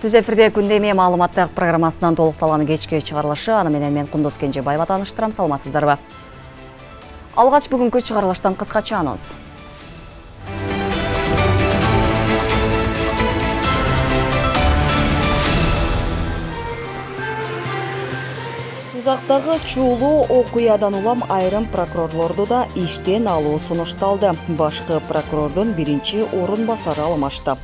Түз эфирде күндеме маалыматтык программасынан толукталган кечки чыгарылышы, аны менен мен Кундуз Кенжебаева тааныштырам. Саламатсыздарбы? Алгач бүгүнкү чыгарылыштан кыскача анонс. Сузактагы чуулуу окуядан улам айрым прокурорлорду да иштен алуу сунушталды. Башкы прокурордун биринчи орун басары алмашты.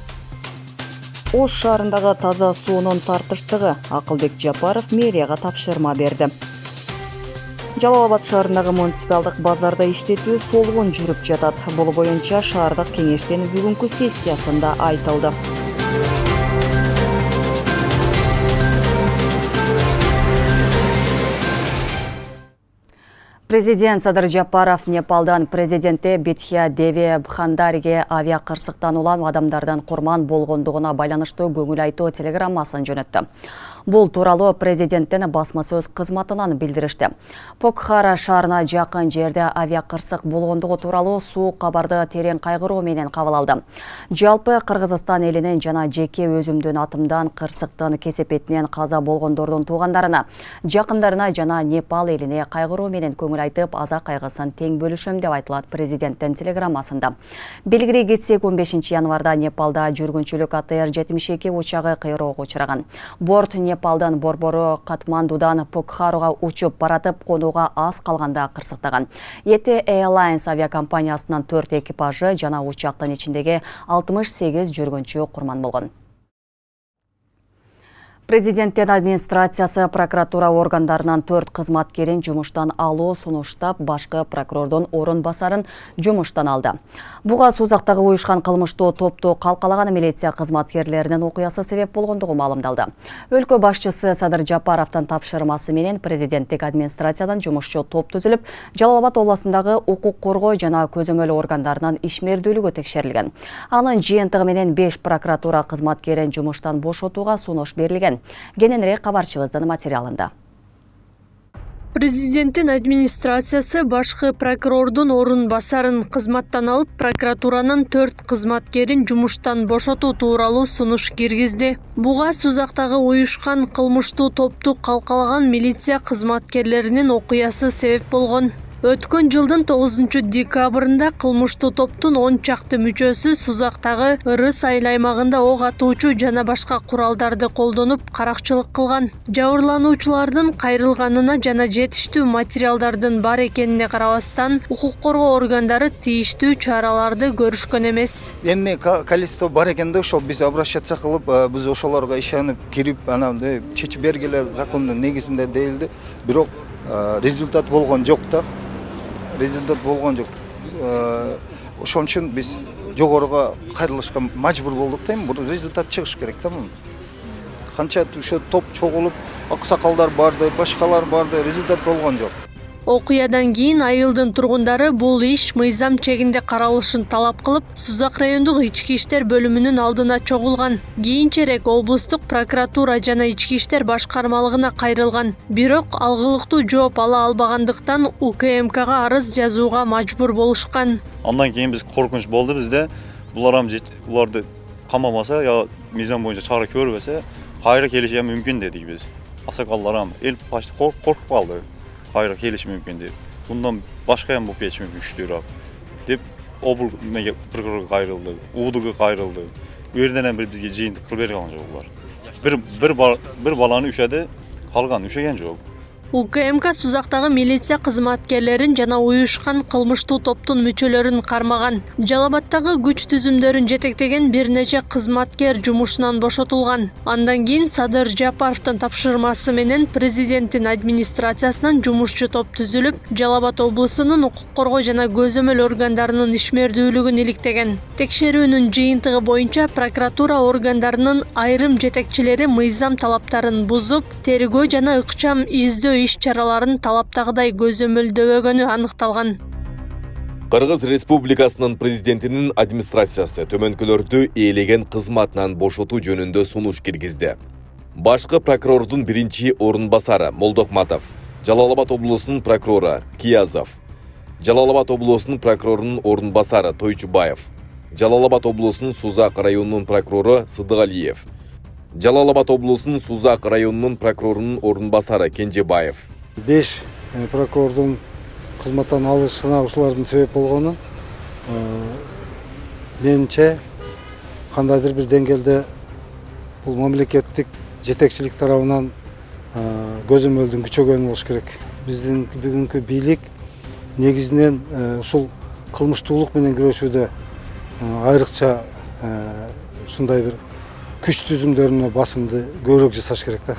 Ош шаарындагы таза суунун тартыштыгы Акылбек Жапаров мэрияга тапшырма берди. Жалал Абад шаарындагы муниципалдык базарда иштетүү солгун жүрүп жатат. Бул боюнча шаардык кеңештин бүгүнкү сессиясында айтылды. Президент Садыр Жапаров Непалдан президенти Битхия Деви Бхандариге авиа кырсыктан улам адамдардан курман болгондугуна байланыштуу көңүл айтуу телеграммасын жөнөттү. Бул тууралуу президенттин басма сөз кызматынан билдиришти. Покхара шаарына жакын жерде авиа кырсык болгондугу тууралуу суук кабарды терең кайгыруу менен кабыл алды. Жалпы Кыргызстан элинин жана жеке өзүмдүн атымдан кырсыктын кесепетинен каза болгондордун туугандарына, жакындарына жана Непал элине кайгыруу менен көңүл айтып, аза кайгысын тең бөлүшөм деп айтылат президенттин телеграммасында. Белгилей кетсек, 15 январда Непалда жүргүнчүлүк АТР-72 учагы кыйроого учураган. Борт Непалдан борбору Катмандудан Покхарага учуп баратып, конууга аз калганда кырсыктаган. ET Airlines авиакомпаниясынын 4 экипажы жана учактын ичиндеги 68 жүргүнчү курман болгон. Президенттин администрациясы прокуратура органдарынан 4 кызматкерин жумуштан алуу сунуштап, башкы прокурордун орун басарын жумуштан алды. Буга Сузактагы уюшкан кылмыштуу топту калкалаган милиция кызматкерлеринин окуясы себеп болгондугу маалымдалды. Өлкө башчысы Садыр Жапаровдун тапшырмасы менен президенттик администрациядан жумушчу топ түзүлүп, Жалал Абад областындагы укук коргоо жана көзөмөл органдарынын ишмердүүлүгү текшерилген. Анын жыйынтыгы менен 5 прокуратура кызматкерин жумуштан бошотууга сунуш берилген. Кененирээк кабарчыбыздын материалында. Президенттин администрациясы башкы прокурордун орун басарын кызматтан алып, прокуратуранын 4 кызматкерин жумуштан бошотуу тууралуу сунуш киргизди. Буга Сузактагы уюшкан кылмыштуу топту калкалаган милиция кызматкерлеринин окуясы себеп болгон. Өткөн жылдын 9 декабрында кылмыштуу топтун 10 чакты мүчөсү Сузактагы Ырыс айыл аймагында ок атуучу жана башка куралдарды колдонуп каракчылык кылган. Жабырлануучулардын кайрылганына жана жетиштүү материалдардын бар экенине карабастан, укук коргоо органдары тийиштүү чараларды көрүшкөн эмес. Эмне количество бар экенде ошол биз обращаться кылып, биз ошолорго ишенип кирип, анан чечип бергиле закондун негизинде дейилди. Бирок результат болгон жок да. Результат болгон жок. Ошон үчүн биз жогоруга кайрылышка мажбур болдук дейм. Бул результат чыгыш керек да. Канча ошо топ чогулуп, аксакалдар барды, башкалар барды, результат болгон жок. Окуядан кийин айылдын тургундары бул иш мыйзам чегинде каралышын талап кылып, Сузак райондук ички иштер бөлүмүнүн алдына чогулган. Кийинчерээк облустук прокуратура жана ички иштер башкармалыгына кайрылган. Бирок алгылыктуу жооп ала албагандыктан УКМКга арыз жазууга мажбур болушкан. Андан кийин биз коркунуч болду бизде. Буларды камамаса, я мыйзам боюнча чара көрбөсө, кайра келиши мүмкүн дедик биз. Аксакалдар эл почти коркуп калды. Кайра келиши мүмкүн деп. Bundan başka bu peçme güçlüyüp деп обул прокурор кайрылды, УДГ кайрылды. Bu yerden bizge жыйынтык кылып бере калган жок. Bir баланы үшөдө калган үшөген жок. УКМК Сузактагы милиция кызматкерлерин жана уюшкан кылмыштуу топтун мүчөлөрүн кармаган. Жалабаттагы күч түзүмдөрүн жетектеген бир нече кызматкер жумушунан бошотулган. Андан кийин Садыр Жапаровдун тапшырмасы менен президенттин администрациясынан жумушчу топ түзүлүп, Жалал-Абад облусунун укук коргоо жана көзөмөл органдарынын ишмердүүлүгүн иликтеген. Текшерүүнүн жыйынтыгы боюнча прокуратура органдарынын айрым жетекчилери мыйзам талаптарын бузуп, тергөө жана ыкчам издөө иш чараларын талаптагыдай көзөмөлдөбөгөнү аныкталган. Кыргыз Республикасынын президентинин администрациясы төмөнкөлөрдү ээлеген кызматынан бошотуу жөнүндө сунуш киргизди. Башкы прокурордун биринчи орун басары Молдокматов, Жалал-Абад облусунун прокурору Киязов, Жалал-Абад облусунун прокурорунун орун басары Тойчубаев, Жалал-Абад облусунун Сузак районунун прокурору Сыдыгалиев, Жалал Абад облусунун Сузак районунун прокурорунун орун басары Кенжебаев. 5 прокурордун кызматтан алышына ушулардын себеп болгону менимче кандайдыр бир деңгээлде бул мамлекеттик жетекчилик тарабынан көзөмөлдүн күчөгөнү болуш керек. Биздин бүгүнкү бийлик негизинен ушул кылмыштуулук менен күрөшүүдө айрыкча ушундай бир күч түзүмдөрүнө басымды көбүрөөк жасаш керек да.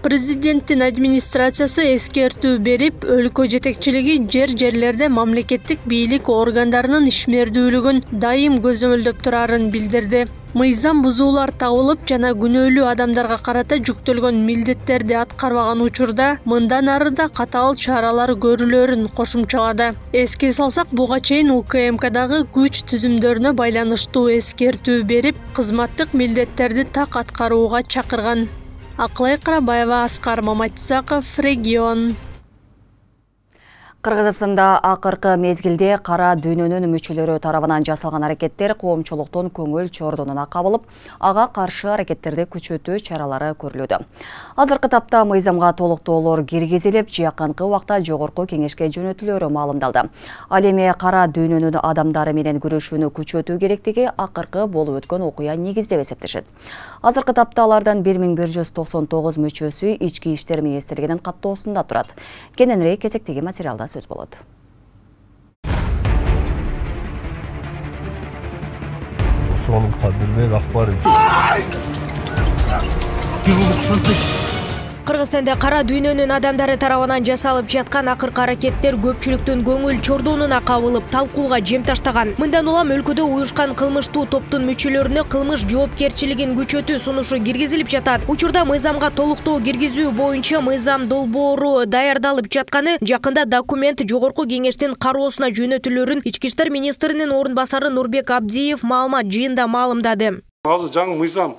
Президенттин администрациясы эскертүү берип, өлкө жетекчилиги жерлерде мамлекеттик бийлик органдарынын ишмердүүлүгүн дайым көзөмөлдөп турарын билдирди. Мыйзам бузуулар табылып жана күнөөлүү адамдарга карата жүктөлгөн милдеттерди аткарбаган учурда мындан ары да катаал чаралар көрүлөрүн кошумчалады. Эске салсак, буга чейин УКМКдагы күч түзүмдөрүнө байланыштуу эскертүү берип, кызматтык милдеттерди так аткарууга чакырган. Акылай Карабаева, Аскар Маматисаков, Регион. Кыргызстанда акыркы мезгилде кара дүйнөнүн мүчөлөрү тарабынан жасалган аракеттер коомчулуктун көңүл чордонуна кабылып, ага каршы аракеттерди күчөтүү чаралары көрүлүүдө. Азыркы тапта мыйзамга толуктоолор киргизилип, жакынкы убакта жогорку кеңешке жөнөтүлөрү маалымдалды. Ал эми кара дүйнөнүн адамдары менен күрөшүүнү күчөтүү керектиги акыркы болуп өткөн окуя негиздеп эсептешет. Азыркы тапта алардан 1199 мүчөсү Ички иштер министрлигинин каттоосунда турат. Кененирээк кезектеги материалда сөз болот. Osmanlı kadirine akbar Кыргызстанда кара дүйнөнүн адамдары тарабынан жасалып жаткан акыркы аракеттер көпчүлүктүн көңүл чордонуна кабылып, талкууга жем таштаган. Мындан улам өлкөдө уюшкан кылмыштуу топтун мүчөлөрүнө кылмыш жоопкерчилигин күчөтүү сунушу киргизилип жатат. Учурда мыйзамга толуктоо киргизүү боюнча мыйзам долбоору даярдалып жатканы, жакында документ жогорку кеңештин кароосуна жөнөтүлөрүн Ички иштер министринин орун басары Нурбек Абдиев маалымат жыйында маалымдады. Азыр жаңы мыйзам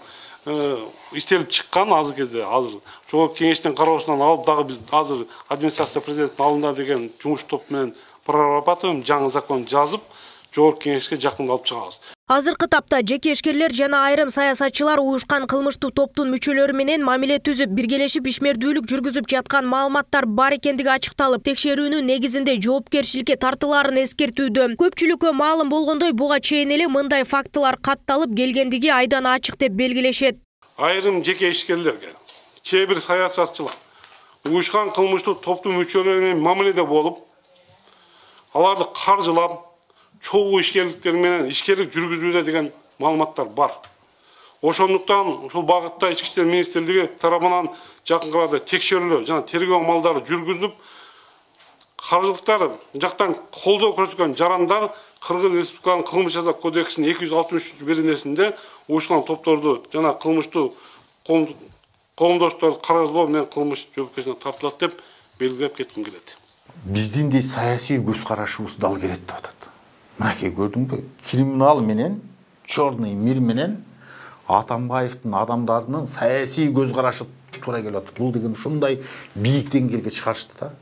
иштелип чыккан азыр кезде, азыр жогорку кеңештин кароосунан алып дагы биз азыр администрация президенттин алдында деген жумуш топ менен прорабатываем, жаңы закон жазып, жогорку кеңешке жакында алып чыгабыз. Азыркы тапта жеке ишкерлер жана айрым саясатчылар уюшкан кылмыштуу топтун мүчөлөрү менен мамиле түзүп, биргелешип ишмердүүлүк жүргүзүп жаткан маалыматтар бар экендиги ачыкталып, текшерүүнүн негизинде жоопкерчиликке тартылаарын эскертүүдө. Көпчүлүккө маалым болгондой, буга чейин эле мындай фактылар катталып келгендиги айдан ачык деп белгилешет. Айрым жеке ишкерлерге, кээ бир саясатчылар уюшкан кылмыштуу топтун мүчөлөрү менен мамиледе болуп, аларды каржылап, чогуу ишкерликтер менен ишкерлик жүргүзүүдө деген маалыматтар бар. Ошондуктан ушул багытта Ички иштер министрлиги тарабынан жакынкы арада текшерүүлөр жана тергөө амалдары жүргүзүлүп, каржылыктар жактан колдоо көрсөткөн жарандар Кыргыз Республикасынын кылмыш жаза кодексинин 263-беренесинде уюшкан топторду жана кылмыштуу коомдошторду каралоо менен кылмыш жоопкерчиликке тартылат деп белгилеп кетким келет. Биздин де саясий көз карашыбыз дал келет деп атат. Мынакей көрдүңбү? Криминал менен, чорный мир менен Атамбаевдин адамдарынын саясий көз карашы туура келип атат. Бул деген ушундай бийик деңгээлге чыгарышты да.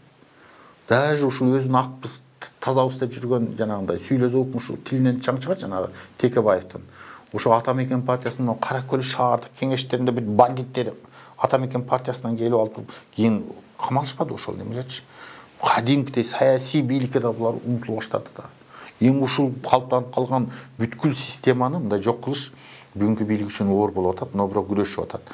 Даже ушул өзүн акпыз, тазабыз деп жүргөн жанагындай сүйлөзөк ушул тилинен чаң чыгат жанагы Текебаевдин. Ошо Атамекен партиясынын Каракөл шаардык кеңештеринде бүт бандиттер Атамекен партиясынан келип алып кийин камалышпады ошол немелерчи. Кадимкидей саясий бийликке да булар умтула баштады да. Эми ушул калыптанып калган бүткүл системаны мындай жок кылыш бүгүнкү бийлик үчүн оор болуп атат, но бирок күрөшүп атат.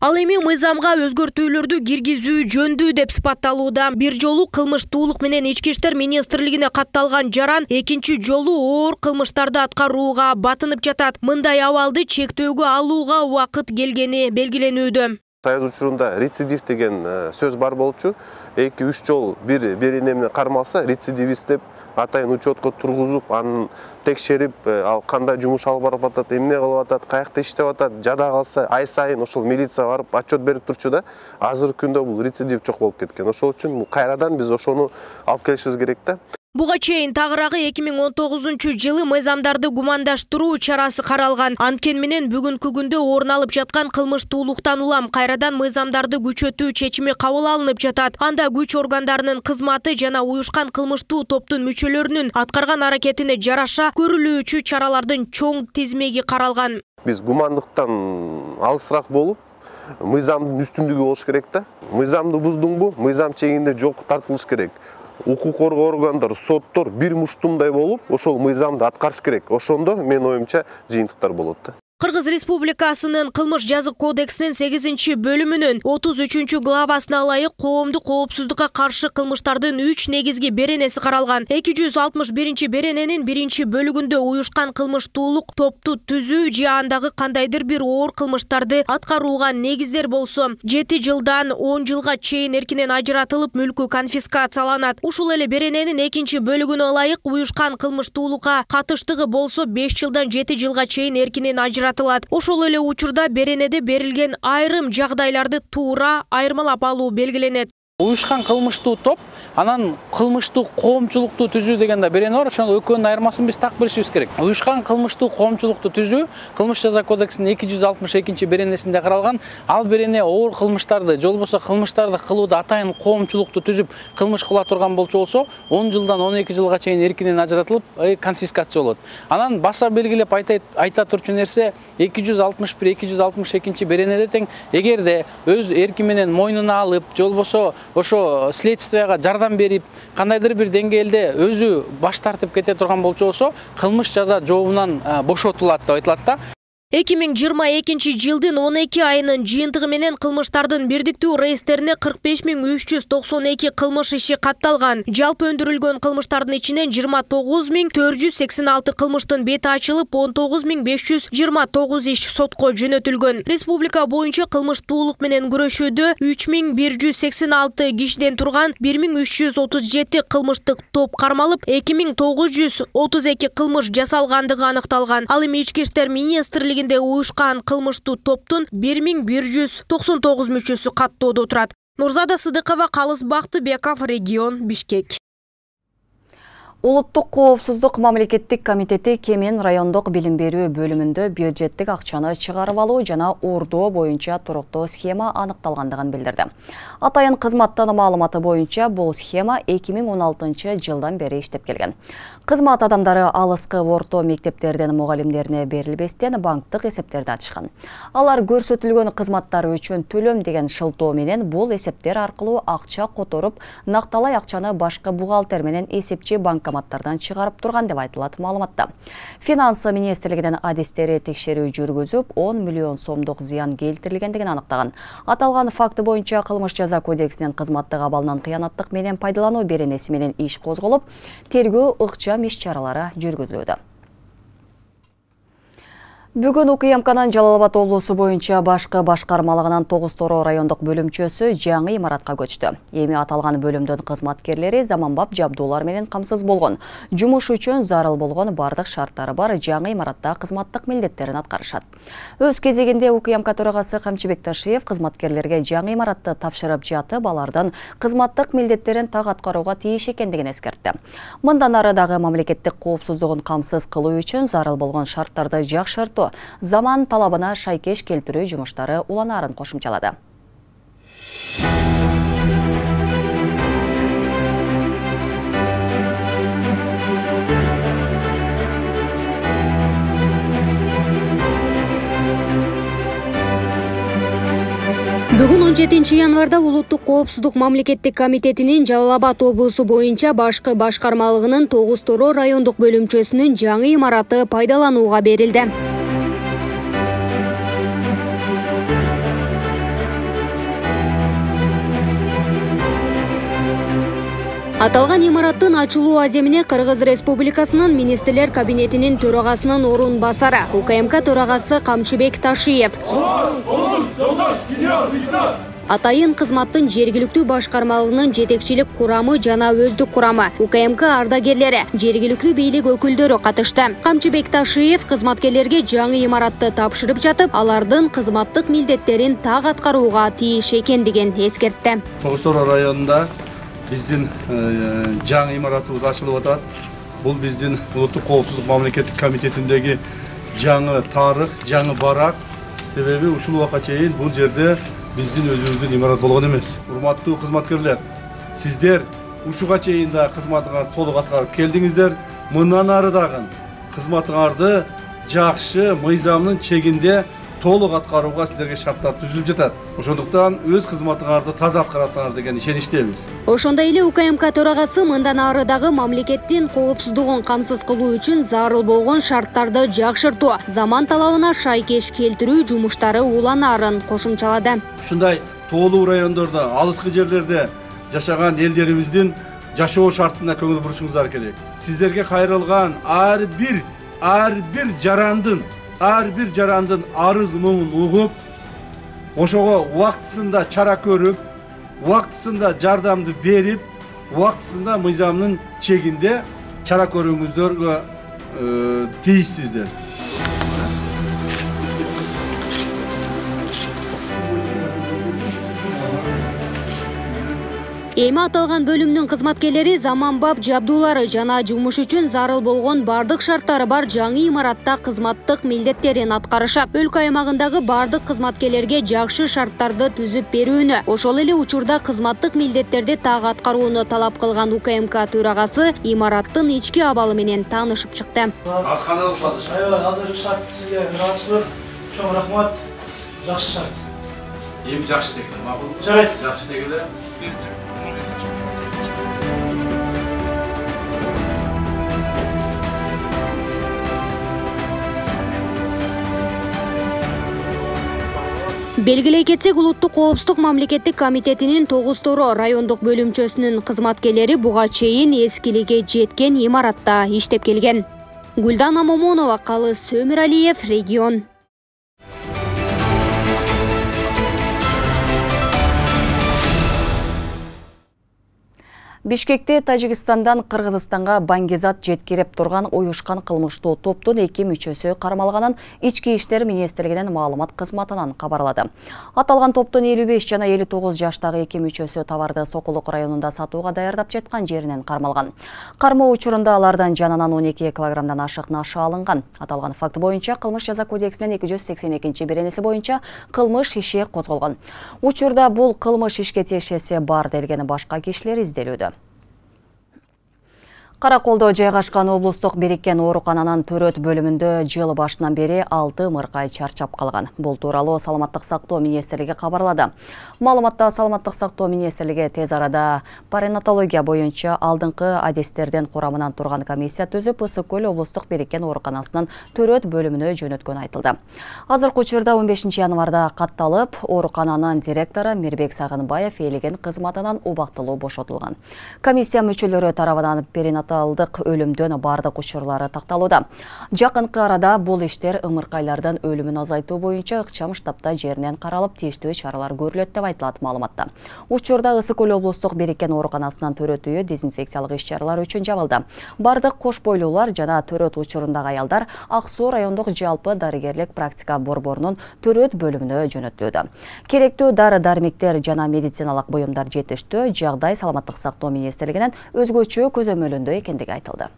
Ал эми мыйзамга өзгөртүүлөрдү киргизүү жөндүү деп сыпатталууда. Бир жолу кылмыштуулук менен Ички иштер министрлигине катталган жаран экинчи жолу оор кылмыштарды аткарууга батынып жатат. Мындай абалды чектөөгө алууга убакыт келгени белгиленүүдө. Союз учурунда рецидив деген сөз бар болчу. 2-3 жол бир эмне кармалса рецидивист деп атайын учетко тургузуп, анын текшерип, ал кандай жумуш алып барып атат, эмне кылып атат, каякта иштеп атат, жада калса ай сайын ошол милиция барып отчет берип турчу да. Азыркы күндө бул рецидив жок болуп кеткен. Ошол үчүн кайрадан биз ошону алып келишибиз керек да. Буга чейин тагыраагы 2019-жылы мыйзамдарды гумандаштыруу чарасы каралган. Анткени менен бүгүнкү күндө орун алып жаткан кылмыштуулуктан улам кайрадан мыйзамдарды күчөтүү чечими кабыл алынып жатат. Анда күч органдарынын кызматы жана уюшкан кылмыштуу топтун мүчөлөрүнүн аткарган аракетине жараша көрүлүүчү чаралардын чоң тизмеги каралган. Биз гумандыктан алысыраак болуп, мыйзамдын үстүндүгү болуш керек да. Мыйзамды буздуңбу, мыйзам чегинде жок тартылыш керек. Укук коргоо органдары, соттор бир муштумдай болуп, ошол мыйзамды аткарыш керек. Ошондо менин оюмча жыйынтыктар болот да. Кыргыз Республикасынын Кылмыш жазык кодексинин 8-бөлүмүнүн 33-главасына ылайык коомдук коопсуздукка каршы кылмыштардын 3 негизги беренеси каралган. 261-берененин 1-бөлүгүндө уюшкан кылмыштуулук топту түзүү же андагы кандайдыр бир оор кылмыштарды аткарууга негиздер болсо 7 жылдан 10 жылга чейин эркинен ажыратылып мүлкү конфискацияланат. Ушул эле берененин 2-бөлүгүнө ылайык уюшкан кылмыштуулукка катыштыгы болсо 5 жылдан 7 жылга чейин эркинен ажыратылат. Ошол эле учурда беренеде берилген айрым жагдайларды туура айырмалап алуу белгиленет. Уюшкан кылмыштуу топ, анан кылмыштуу коомчулукту түзүү деген да берене бар. Ошондо экөөнүн айырмасын биз так билишибиз керек. Уюшкан кылмыштуу коомчулукту түзүү Кылмыш жаза кодексинин 262-беренесинде каралган. Ал берене оор кылмыштарды, же болбосо кылмыштарды кылууда атайын коомчулукту түзүп, кылмыш кыла турган болсо, 10 жылдан 12 жылга чейин эркинен ажыратылып, конфискация болот. Анан баса белгилеп айта турчу нерсе 261-262 беренеде тең, эгерде өз эрки менен мойнуна алып, же болбосо ошо следствияга жардам берип, кандайдыр бир деңгээлде өзү баш тартып кете турган болсо, кылмыш жаза жообунан бошотулат деп айтылат да. 2022 жылдын 12 айынын жыйынтыгы менен кылмыштардын бирдиктүү реестерине 45.392 кылмыш иши катталган. Жалпы өндүрүлгөн кылмыштардын ичинен 29.486 кылмыштын бети ачылып, 19.529 иш сотко жөнөтүлгөн. Республика боюнча кылмыштуулук менен күрөшүүдө 3.186 кишиден турган 1.337 кылмыштык топ кармалып, 2.932 кылмыш жасалгандыгы аныкталган. Ал эми Ички иштер министрлиги уюшкан кылмыштуу топтун 1199 мүчөсү каттоодо турат. Нурзада Сыдыкова, Калыс Бактыбеков, регион, Бишкек. Улуттук коопсуздук мамлекеттик комитети Кемен райондук билим берүү бөлүмүндө бюджеттик акчаны чыгарып алуу жана ордоо боюнча туруктуу схема аныкталгандыгын билдирди. Атайын кызматтын маалыматы боюнча бул схема 2016 жылдан бери иштеп келген. Кызмат адамдары алыскы орто мектептерден мугалимдерине берилбестен банктык эсептерди ачышкан. Алар көрсөтүлгөн кызматтар үчүн төлөм деген шылтоо менен бул эсептер аркылуу акча которуп, накталай акчаны башка бухгалтер менен эсепчи банкоматтардан чыгарып турган деп айтылат маалыматта. Финансы министрлигинин адистери текшерүү жүргүзүп, 10 миллион сомдук зыян келтирилгендигин аныктаган. Аталган факты боюнча Кылмыш жаза кодексинин кызматтык абалынан кыянаттык менен пайдалануу беренеси менен иш козголуп, тергөө ыкчам иш-чаралары жүргүзүлүүдө. Бүгүн УКМКнын Жалал-Абад облусу боюнча башкы башкармалыгынын Тогуз-Торо райондук бөлүмчөсү жаңы имаратка көчтү. Эми аталган бөлүмдүн кызматкерлери заманбап жабдуулар менен камсыз болгон, жумуш үчүн зарыл болгон бардык шарттары бар жаңы имаратта кызматтык милдеттерин аткарышат. Өз кезегинде УКМК төрагасы Камчыбек Ташиев кызматкерлерге жаңы имаратты тапшырып жатып, алардын кызматтык милдеттерин так аткарууга тийиш экендигин эскертти. Мындан ары дагы мамлекеттик коопсуздугун камсыз кылуу үчүн зарыл болгон шарттарды жакшыртуу, заман талабына шайкеш келтирүү жумуштары уланаарын кошумчалады. Бүгүн 17 январда Улуттук коопсуздук мамлекеттик комитетинин Жалал-Абад облусу боюнча башкы башкармалыгынын Тогуз-Торо райондук бөлүмчөсүнүн жаңы имараты пайдаланууга берилди. Аталган имараттын ачылуу аземине Кыргыз Республикасынын Министрлер кабинетинин төрагасынын орун басары УКМК төрагасы Камчыбек Ташиев, атайын кызматтын жергиликтүү башкармалыгынын жетекчилик курамы жана өздүк курамы, УКМК ардагерлери, жергиликтүү бийлик өкүлдөрү катышты. Камчыбек Ташиев кызматкерлерге жаңы имаратты тапшырып жатып, алардын кызматтык милдеттерин так аткарууга тийиш экендигин эскертти. Тогуз-Торо районунда биздин жаңы имаратыбыз ачылып атат. Бул биздин Улуттук коопсуздук мамлекеттик комитетиндеги жаңы тарых, жаңы барак. Себеби ушул убакка чейин бул жерде биздин өзүбүздүн имарат болгон эмес. Урматтуу кызматкерлер, сиздер ушуга чейин да кызматыңарды толук аткарып келдиңиздер. Мындан ары дагы кызматыңарды жакшы мыйзамдын чегинде толук аткарууга силерге шарттар түзүлүп жатат. Ошондуктан өз кызматыңарды таза аткарасыңар деген ишеничтебиз. Ошондой эле УКМК төрагасы мындан ары дагы мамлекеттин коопсуздугун камсыз кылуу үчүн зарыл болгон шарттарды жакшыртуу, заман талабына шайкеш келтирүү жумуштары уланаарын кошумчалады. Ушундай тоолуу райондордо, алыскы жерлерде жашаган элдерибиздин жашоо шартына көңүл бурушуңуздар керек. Сиздерге кайрылган ар бир жарандын арыз муңун угуп, ошого убактысында чара көрүп, убактысында жардамды берип, убактысында мыйзамдын чегинде чара көрүүңүздөргө тийишсиздер. Эми аталган бөлүмдүн кызматкерлери заманбап жабдуулары жана жумуш үчүн зарыл болгон бардык шарттары бар жаңы имаратта кызматтык милдеттерин аткарышат. Өлкө аймагындагы бардык кызматкерлерге жакшы шарттарды түзүп берүүнү, ошол эле учурда кызматтык милдеттерди так аткарууну талап кылган УКМК төрагасы имараттын ички абалы менен таанышып чыкты. Асканда ушады. Азыркы шарт сизге ыраазычылык. Чоң рахмат. Жакшы шарт. Эми жакшы дегиле, макул. Жарайт. Жакшы дегиле. Белгилей кетсек, улуттук коопсуздук мамлекеттик комитетинин Тогузторо райондук бөлүмчөсүнүн кызматкерлери буга чейин эскиликке жеткен имаратта иштеп келген. Гүлдана Момунова, Калыс Сөмүралиев, Регион. Бишкекте Тажикстандан Кыргызстанга баңгизат жеткирип турган уюшкан кылмыштуу топтун 2 мүчөсү кармалганын Ички иштер министрлигинин маалымат кызматынан кабарлады. Аталган топтун 55 жана 59 жаштагы 2 мүчөсү товарды Сокулук районунда сатууга даярдап жаткан жеринен кармалган. Кармоо учурунда алардан жанынан 12 килограммдан ашык наша алынган. Аталган факт боюнча Кылмыш жаза кодексинин 282-беренеси боюнча кылмыш иши козголгон. Учурда бул кылмыш ишке тиешеси бар делген башка кишилер изделүүдө. Караколдо жайгашкан облустук бириккен оорукананын төрөт бөлүмүндө жыл башынан бери 6 мыркай чарчап калган. Бул тууралуу Саламаттык сактоо министрлиги кабарлады. Маалыматта Саламаттык сактоо министрлиги тез арада паренатология боюнча алдыңкы адистердин курамынан турган комиссия түзүп, Ысык көл облустук бириккен ооруканасынын төрөт бөлүмүнө жөнөткөнү айтылды. Азыркы учурда 15 январда катталып, оорукананын директору Мирбек Сагынбаев ээлеген кызматынан убактылуу бошотулган. Комиссия мүчөлөрү тарабынан перинаталдык өлүмдөн бардык учурлары такталууда. Жакынкы арада бул иштер ымыркайлардын өлүмүн азайтуу боюнча ыкчам штабта жеринен каралып, тийиштүү чаралар көрүлөт деп айтылат маалыматта. Учурда Ысык көл облустук бириккен ооруканасынын төрөт үйү дезинфекциялык иш-чаралар үчүн жабылды. Бардык кош бойлуулар жана төрөт учурундагы аялдар Ак Суу райондук жалпы дарыгерлик практика борборунун төрөт бөлүмүнө жөнөтүлүүдө. Керектүү дары-дармектер жана медициналык буюмдар жетиштүү, жагдай Саламаттык сактоо министрлигинин өзгөчө көзөмөлүндө экендиги айтылды.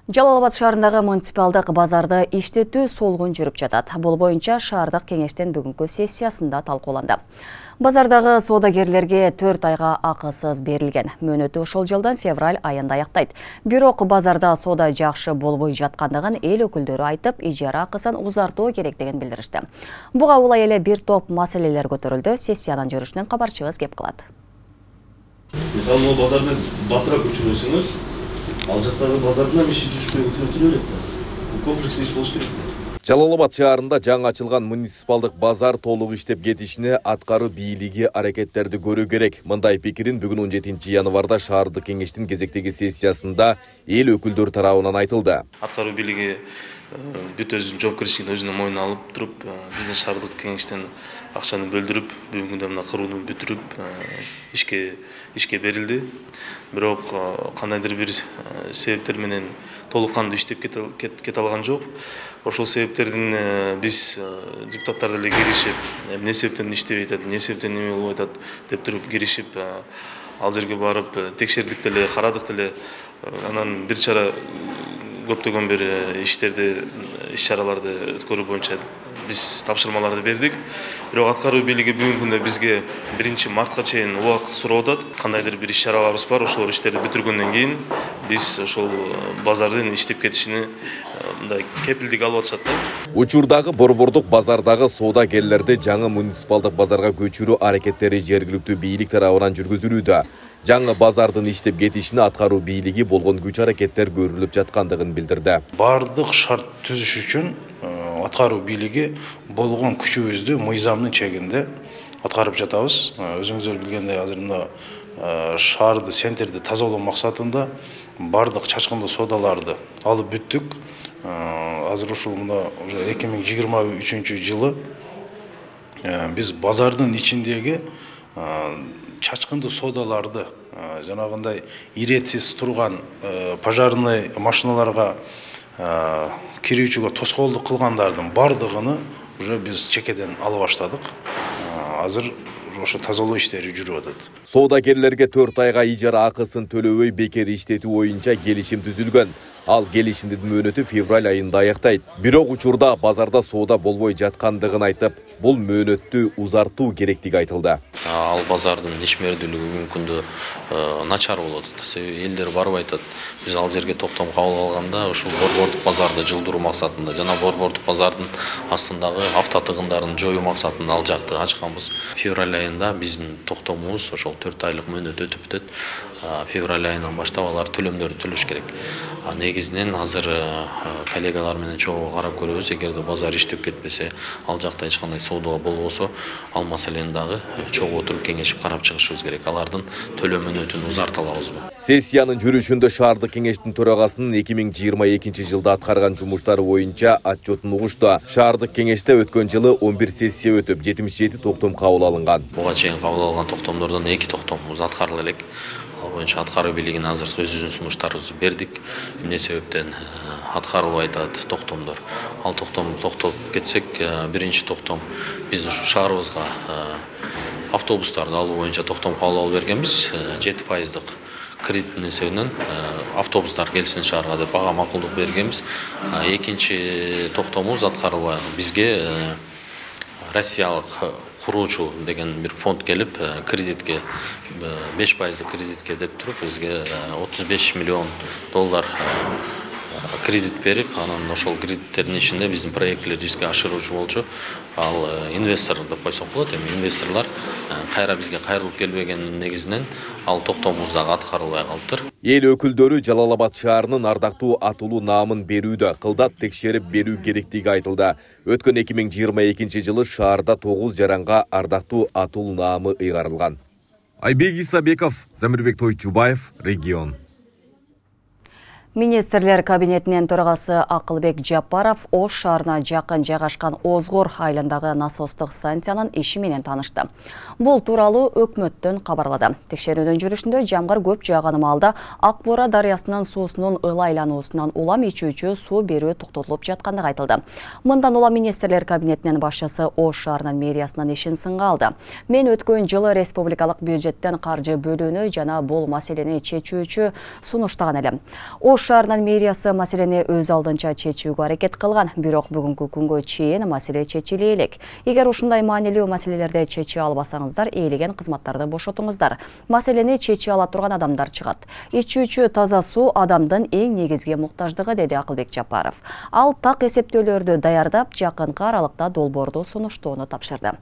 Жалал-Абад шаарындагы муниципалдык базарды иштетүү солгун жүрүп жатат. Бул боюнча шаардык кеңештин бүгүнкү сессиясында талкууланды. Базардагы соодагерлерге 4 айга акысыз берилген. Мөөнөтү ушул жылдын февраль айында аяктайт. Бирок базарда соода жакшы болбой жаткандыгын эл өкүлдөрү айтып, ижара акысын узартуу керектигин билдиришти. Буга улай эле бир топ маселелер көтөрүлдү. Сессиянын жүрүшүнөн кабарчыбыз кеп кылат. Мисалы, бул базардан батыраак көчүрөсүңүз, ал жактагы базардын иши жүрүшпөй өтүрө берет. Бул комплекс иш болуш керек. Жалал-Абад шаарында жаңы ачылган муниципалдык базар толук иштеп кетишине аткаруу бийлиги аракеттерди көрүү керек. Мындай пикирин бүгүн 17 январда шаардык кеңештин кезектеги сессиясында эл өкүлдөрү тарабынан айтылды. Аткаруу бийлиги бүт өзүнүн жоопкерчилигин өзүнө мойнуна алып туруп, биздин шаардык кеңештен акчаны бөлдүрүп, бүгүнкү күндө мына курууну бүтүрүп, ишке берилди. Бирок кандайдыр бир себептер менен толук кандуу иштеп кете алган жок. Ошол себептердин биз депутаттар деле киришип, эмне себептен иштебей атат, эмне себептен неме болуп атат деп туруп киришип, ал жерге барып текшердик деле, карадык деле. Анан бир чара көптөгөн бир иштерди, иш-чараларды өткөрүү боюнча биз тапшырмаларды бердик. Бирок аткаруу бийлиги бүгүнкү күндө бизге 1 мартка чейин убакыт сурап атат. Кандайдыр бир иш-чараларыбыз бар, ошол иштерди бүтүргөндөн кийин биз ошол базардын иштеп кетишине мындай кепилдик алып атышат да. Учурдагы борбордук базардагы соодагерлерди жаңы муниципалдык базарга көчүрүү аракеттери жергиликтүү бийлик тарабынан жүргүзүлүүдө. Жаңы базардын иштеп кетишине аткаруу бийлиги болгон күч аракеттер көрүлүп жаткандыгын билдирди. Бардык шарт түзүш үчүн аткаруу бийлиги болгон күчүбүздү мыйзамдын чегинде аткарып жатабыз. Өзүңүздөр билгендей азыр мына шаарды, центрди тазалоо максатында бардык чачкындуу соодаларды алып бүттүк. Азыр ушул мына уже 2023 жылы биз базардын ичиндеги чачкындуу соодаларды жанагындай иретсиз турган пожарный машиналарга кирүүчүгө тоскоолдук кылгандардын бардыгын уже биз чекеден алып баштадык. Азыр ошо тазалоо иштери жүрүп атат. Соодагерлерге 4 айга ижара акысын төлөбөй бекер иштетүү боюнча келишим түзүлгөн. Ал келишимдин мөөнөтү февраль айында аяктайт. Бирок учурда базарда соода болбой жаткандыгын айтып, бул мөөнөттү узартуу керектиги айтылды. Ал базардын ишмердүүлүгү мүмкүндө начар болот. Себеби элдер барып айтат, биз ал жерге токтом кабыл алганда ушул борбордук базарды жылдыруу максатында жана борбордук базардын астындагы автотыгындарын жоюу максатында ал жакты ачканбыз. Февраль айында биздин токтомубуз ошол 4 айлык мөөнөт өтүп бүтөт. Февраль айынан баштап алар төлөмдөрдү төлөш керек. Негизинен азыр коллегалар менен чогуу карап көрөбүз. Эгерде базар иштеп кетпесе, ал жакта эч кандай соода болбосо, ал маселени дагы чогуу отуруп кеңешип карап чыгышыбыз керек. Алардын төлөм мөөнөтүн узарта алабызбы? Сессиянын жүрүшүндө шаардык кеңештин төрагасынын 2022 жылда аткарган жумуштары боюнча отчетун угушту. Шаардык кеңеште өткөн жылы 11 сессия өтүп, 77 токтом кабыл алынган. Буга чейин кабыл алган токтомдордон 2 токтомубуз аткарыла элек. Ал боюнча аткаруу бийлигине азыр өзүбүздүн сунуштарыбызды бердик. Эмне себептен аткарылбай атат токтомдор. Ал токтом токтоп кетсек, биринчи токтом биз ушу шаарыбызга автобустарды алуу боюнча токтом кабыл алып бергенбиз. 7% кредиттин эсебинен автобустар келсин шаарга деп ага макулдук бергенбиз. Экинчи токтомубуз аткарылбай. Бизге Россиялык куруучу деген бир фонд келип кредитке 5% кредитке деп туруп бизге $35 миллион кредит берип, анан ошол кредиттердин ичинде биздин проектлерди иске ашыруучу болчу. Ал инвестор деп койсок болот. Эми инвесторлор кайра бизге кайрылып келбеген негизинен ал токтомубуз дагы аткарылбай калыптыр. Эл өкүлдөрү Жалал Абад шаарынын ардактуу атуулуу наамын берүүдө кылдат текшерип берүү керектиги айтылды. Өткөн 2022 жылы шаарда 9 жаранга ардактуу атуулуу наамы ыйгарылган. Айбек Исабеков, Замирбек Тойчубаев, Регион. Министрлер кабинетинен төрагасы Акылбек Жапаров Ош шаарына жакын жайгашкан Озгор айылындагы насостук станциянын иши менен таанышты. Бул тууралуу өкмөттөн кабарлады. Текшерүүнүн жүрүшүндө жамгыр көп жааган маалда Ак Бура дарыясынын суусунун ылайлануусунан улам ичүүчү суу берүү токтотулуп жаткандыгы айтылды. Мындан улам министрлер кабинетинин башчысы Ош шаарынын мэриясынын ишин сынга алды. Мен өткөн жылы республикалык бюджеттен каржы бөлүүнү жана бул маселени чечүүчү сунуштаган элем. Ош шаарынын мэриясы маселени өз алдынча чечүүгө аракет кылган, бирок бүгүнкү күнгө чейин маселе чечиле элек. Эгер ушундай маанилүү маселелерди чече албасаңыздар, ээлеген кызматтарды бошотуңуздар. Маселени чече ала турган адамдар чыгат. Ичүүчү таза суу адамдын эң негизги муктаждыгы, деди Акылбек Жапаров. Ал так эсептөөлөрдү даярдап, жакынкы аралыкта долбоорду сунуштоону тапшырды.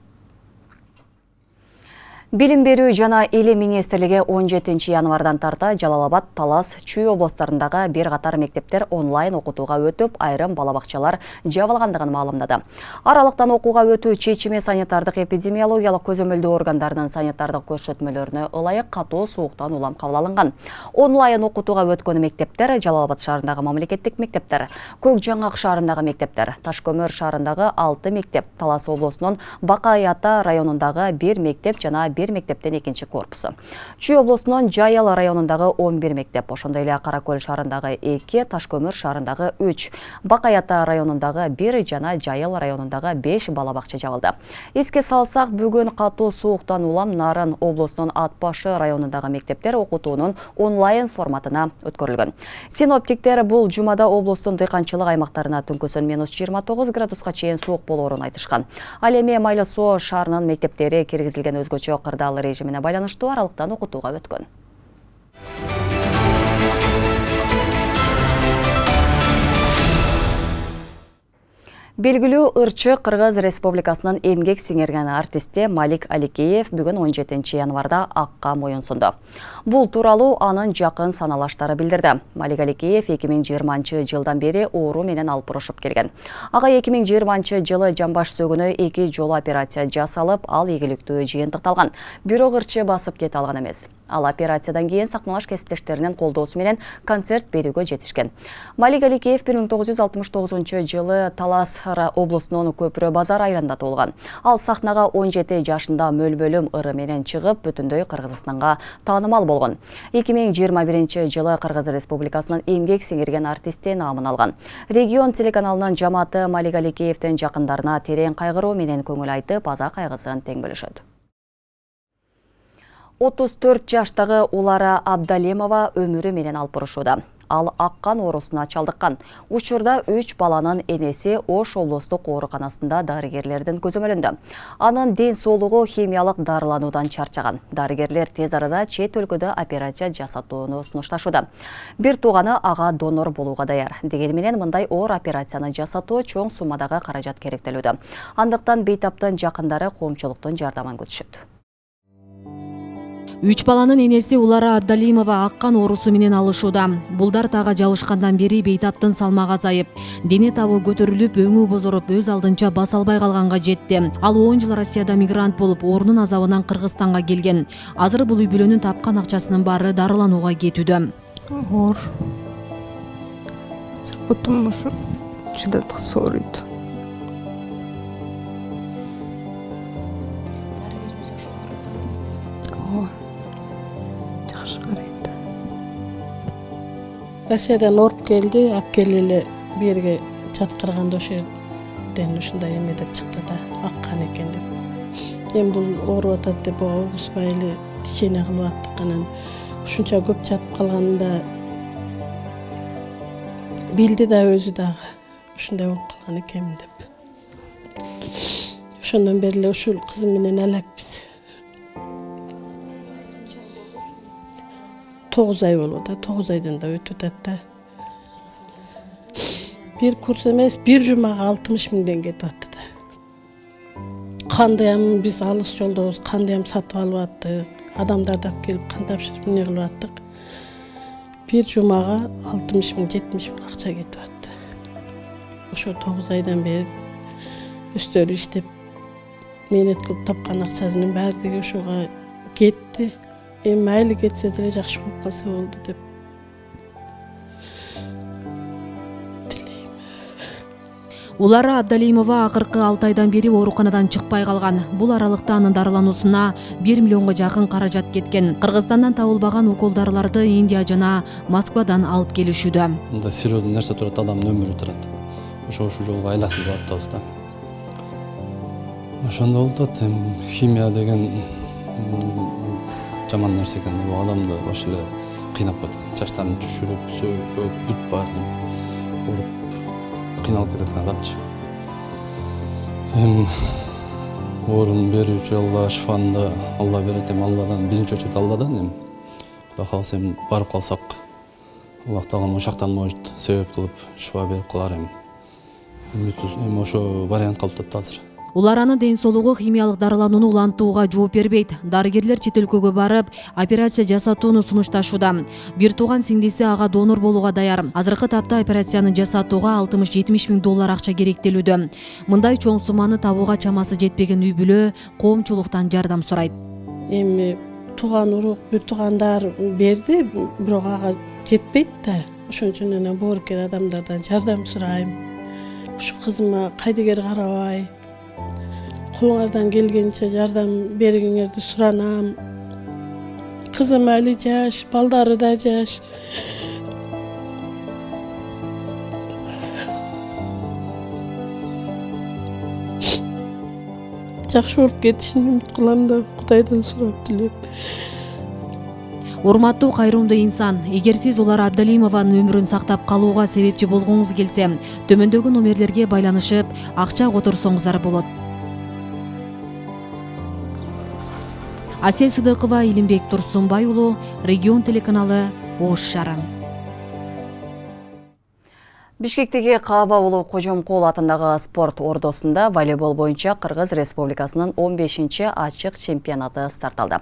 Билим берүү жана Эли министрлиги 17 январдан тарта Жалал Абад, Талас, Чүй областарындагы бир катар мектептер онлайн окутууга өтүп, айрым балабакчалар жабылгандыгын маалымдады. Аралыктан окууга өтүү чечими санитардык эпидемиологиялык көзөмөлдөө органдарынын санитардык көрсөтмөлөрүнө ылайык катуу сууктан улам кабыл алынган. Онлайн окутууга өткөн мектептер Жалал Абад шаарындагы мамлекеттик мектептер, Көк Жаңак шаарындагы мектептер, Ташкөмөр шаарындагы 6 мектеп, Талас облусунун Бакай Ата районундагы 1 мектеп жана мектептен 2 корпусу. Чүй облусунун Жайыл районундагы 11 мектеп, ошондой эле Каракөл шаарындагы 2, Ташкөмөр шаарындагы 3, Бакай Ата районундагы 1 жана Жайыл районундагы 5 балабакча жабылды. Эске салсак, бүгүн катуу сууктан улам Нарын облусунун Ат Башы районундагы мектептер окутуунун онлайн форматына өткөрүлгөн. Синоптиктер бул жумада облустун дыйканчылык аймактарына түнкүсүн -29 градуска чейин суук болоорун айтышкан. Ал эми Майлы Соо шаарынын мектептери киргизилген өзгөчө кырдаал режимине байланыштуу аралыктан окутууга өткөн. Белгілүү ырчы Кыргыз Республикасынын эмгек сиңерген артисти Малик Аликеев бүгін 17 январда акка моюнсунду. Бул тууралуу анын жакын саналаштары билдирди. Малик Аликеев 2020 жылдан бери оору менен алпурушуп келген. Ага 2020 жылы жамбаш сөгүнө 2 жолу операция жасалып, ал ийгиликтүү жыйынтыкталган. Бирок ырчы басып кете алган эмес. Ал операциядан кийин сактаныш кесиптештеринин колдоосу менен концерт берүүгө жетишкен. Малик Аликеев 1969 жылы Талас облусунун Көпүрө базар айылында туулган. Ал сахнага 17 жашында мөлбөлүм ыры менен чыгып, бүтүндөй Кыргызстанга таанымал болгон. 2021 жылы Кыргыз Республикасынын эмгек сиңирген артисти наамын алган. Регион телеканалынын жамааты Малик Аликеевдин жакындарына терең кайгыруу менен көңүл айтып, аза кайгысын тең бөлүшөт. 34 жаштагы Улара Абдалимова өмүрү менен алпурушууда. Ал аккан оорусуна чалдыккан. Учурда 3 баланын энеси Ош облустук ооруканасында дарыгерлердин көзөмөлүндө. Анын ден соолугу химиялык дарылануудан чарчаган. Дарыгерлер тез арада чет өлкөдө операция жасатууну сунушташууда. Бир тууганы ага донор болууга даяр. Дегени менен мындай оор операцияны жасатуу чоң суммадагы каражат керектелүүдө. Андыктан бейтаптын жакындары коомчулуктун жардамын күтүшөт. 3 баланын энеси Улара Абдалимова аккан оорусу менен алышууда. Булдар тага жабышкандан бери бейтаптын салмагы азайып, дене табы көтөрүлүп, өңү бозоруп, өз алдынча баса албай калганга жетти. Ал 10 жыл Россияда мигрант болуп, оорунун азабынан Кыргызстанга келген. Азыр бул үй бүлөнүн тапкан акчасынын баары дарыланууга кетүүдө. Оор. Потому что чыдатык сооруйт. Россиядан оруп келди, алып келип берге жаткырганда ошо жерден ушундай эме деп чыкты да, аккан экен деп. Эми бул ооруп атат деп угушпай эле лечение кылып аттык, анан ушунча көп жатып калганда билди да өзү дагы ушундай болуп калган экенмин деп. Ошондон бери эле ушул кызым менен элекпиз. 9 ай болуп атат, 9 айдан да өтүп атат да. Бир курс эмес, бир жумага 60 миңден кетип атты да. Кандайым биз алыс жолдобуз, кандайым сатып алып аттык, адамдарды алып келип кан тапшырып эмне кылып аттык. Бир жумага 60 миң, 70 миң акча кетип атты. Ошо 9 айдан бери өстөрү иштеп, менет кылып тапкан акчасынын баардыгы ошого кетти. Эми майли кетсе деле жакшы болуп калса болду деп тилейм. Улара Абдалимова акыркы 6 айдан бери ооруканадан чыкпай калган. Бул аралыкта анын дарылануусуна 1 миллионго жакын каражат кеткен. Кыргызстандан табылбаган укол дарыларды Индия жана Москвадан алып келишүүдө. Мында серьезный нерсе турат, адамдын өмүрү турат. Ошо жолго айласыз барып атабыз да. Ошондо болуп атат, химия деген жаман нерсе экен, бул адамды ошо эле кыйнап коет. Чачтарын түшүрүп, сөөгүп, бүт баарын уруп кыйналып кетет адамчы. Эми орун берүүчү Алла шифаны Алла берет, эми Алладан биринчи очередь Алладан, эми Кудай кааласа эми барып калсак, Аллах тагала ошактан может себеп кылып шифа берип калар эми. Эми ошо вариант калып азыр. Уларанын ден соолугу химиялык дарыланууну улантууга жооп бербейт. Дарыгерлер чет өлкөгө барып, операция жасатууну сунушташууда. Бир тууган сиңдиси ага донор болууга даяр. Азыркы тапта операцияны жасатууга 60-70 миң доллар акча керектелүүдө. Мындай чоң сумманы табууга чамасы жетпеген үй бүлө коомчулуктан жардам сурайт. Эми тууган урук, бир туугандар берди, бирок ага жетпейт да. Ошон үчүн эле боорукер адамдардан жардам сурайм. Ушу кызыма кайдыгер карабай, колуңардан келгенче жардам бергиңерди суранам. Кызым али жаш, балдары да жаш. Жакшы болуп кетишин үмүт кылам да, Кудайдан сурап дилеп. Урматтуу кайрымдуу инсан, эгер сиз Улара Абдалимованын өмүрүн сактап калууга себепчи болгоңуз келсе, төмөндөгү номерлерге байланышып, акча которсоңуздар болот. Асел Сыдыкова, Илимбек Турсунбай уулу, Регион телеканалы, Ош шаары. Бишкектеги Кааба Улуу Кожомкул атындагы спорт ордосунда волейбол боюнча Кыргыз Республикасынын 15-чи ачык чемпионаты старт алды.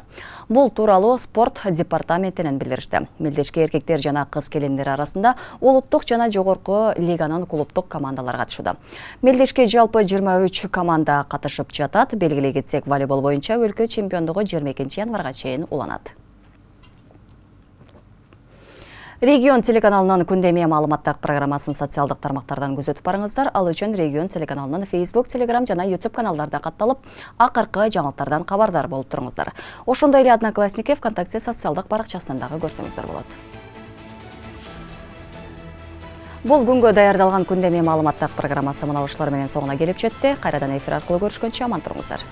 Бул тууралуу спорт департаментинен билдиришти. Мелдешке эркектер жана кыз келиндер арасында улуттук жана жогорку лиганын клубтук командалары катышууда. Мелдешке жалпы 23 команда катышып жатат. Белгилей кетсек, волейбол боюнча өлкө чемпиондугу 22 январга чейин уланат. Регион телеканалынын күндөмө маалыматтык программасын социалдык тармактардан көзөтүп барыңыздар. Ал үчүн Регион телеканалынын Facebook, Telegram жана YouTube каналдарда катталып, акыркы жаңылыктардан кабардар болуп туруңуздар. Ошондой эле Одноклассники, ВКонтакте социалдык баракчасынан дагы көрсөңүздөр болот. Бул күнгө даярдалган күндөмө маалыматтык программасы мына ушулар менен соңуна келип жетти. Кайрадан эфир аркылуу көрүшкөнчө аман туруңуздар.